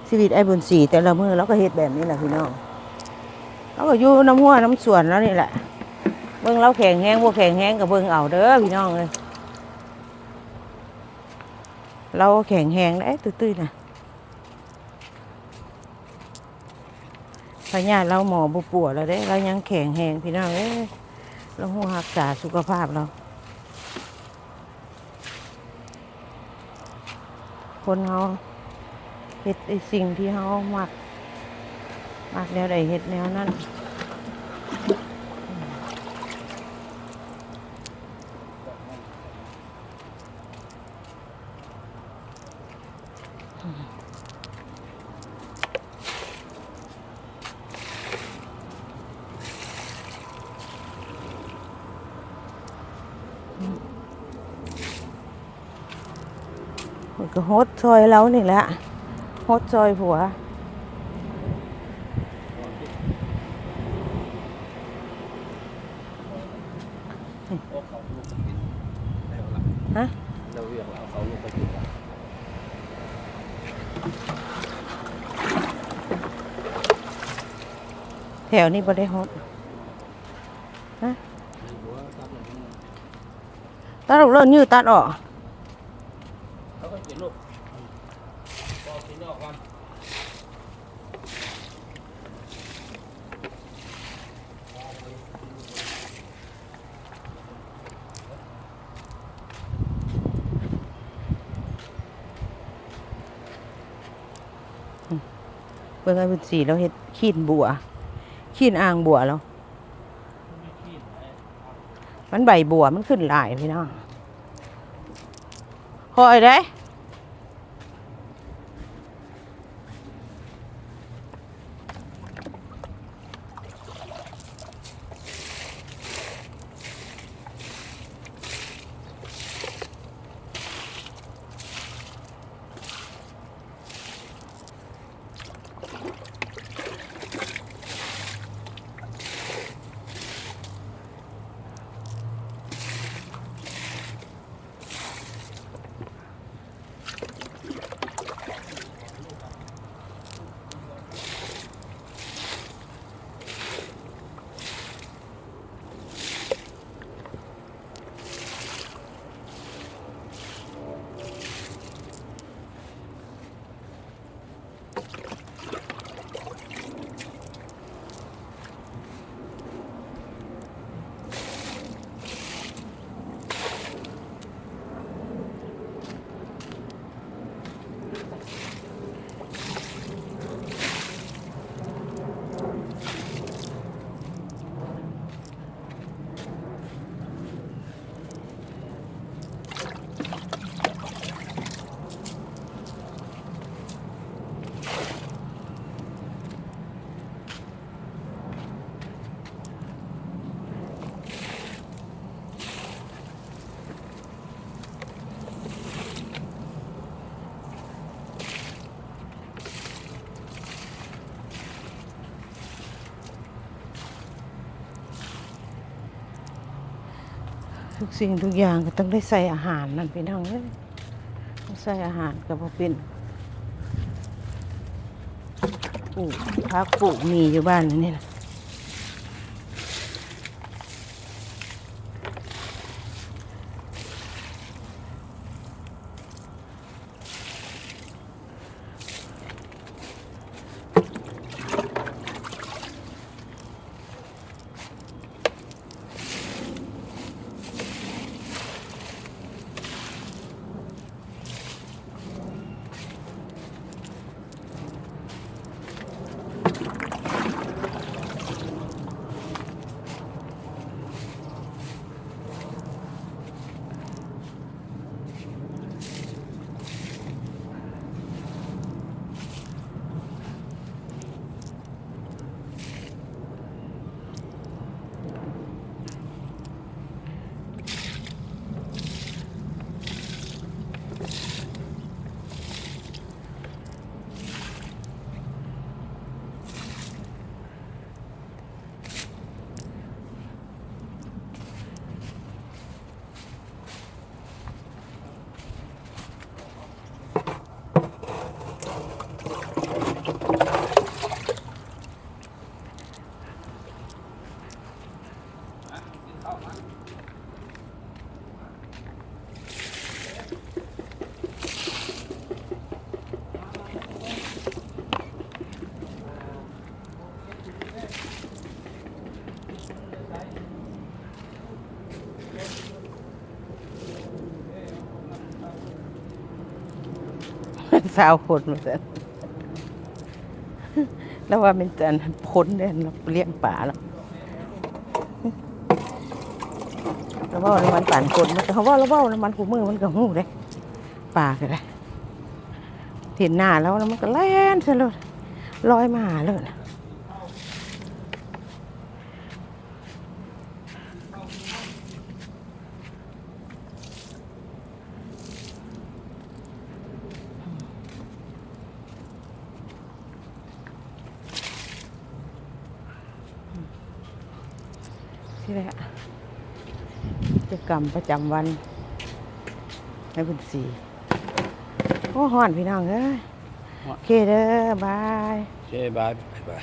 ชีวิตไอ้บุญศรีแต่ละมื้อเราก็เฮ็ดแบบนี้แหละพี่น้องเราก็อยู่น้ำหัวน้ำสวนแล้วนี่แหละเบิ่งเราแข็งแห้งบ่แข็งแห้งก็เบิ่งเอาเด้อพี่น้องเอ้ยเราแข็งแห้งได้ตื้อๆน่ะพญาเราหมอบ่ปวดแล้วเด้เรายังแข็งแห้งพี่น้องเอ้ยเราฮู้รักษาสุขภาพเราคนเฮาเฮ็ดไอ้สิ่งที่เฮามักแนวใดเฮ็ดแนวนั้นก็ฮดซอยเรานี่แหละฮดซอยผัวฮะเราเรียกเราเขาลงไปกินแล้วแถวนี้บ่ได้ฮดฮะตัดออกแล้วยืดตัดออกเขาก็กินลูกพอกินออกก่อนเบิ่งไอ้บุญศรีเราเฮ็ดขี้นบัวขี้นอ่างบัวแล้วมันใบบัวมันขึ้นหลายพี่น้องคอยได้ทุกสิ่งทุกอย่างก็ต้องได้ใส่อาหารนั่นพี่น้องเอ้ยต้องใส่อาหารก็บ่เป็นปลูกผักปลูกมีอยู่บ้านนี่นะ สาวคนเหมือนกันแล้วว่าเป็นจันพ้นเด่นเราเลี้ยงป่าแล้วแล้วว่าน้ำมันปั่นคนมันก็เขาว่าแล้วว่าน้ำมันผูมือมันก็หูเลยป่าก็ได้เห็นหน้าแล้วมันก็แล่นซะเลยลอยมาหาเลยนะที่แรกกิจกรรมประจำวันให้เป็นสีโอ้ฮ้อนพี่น้องเอ้ยโอเคเด้อบาย โอเคบายบาย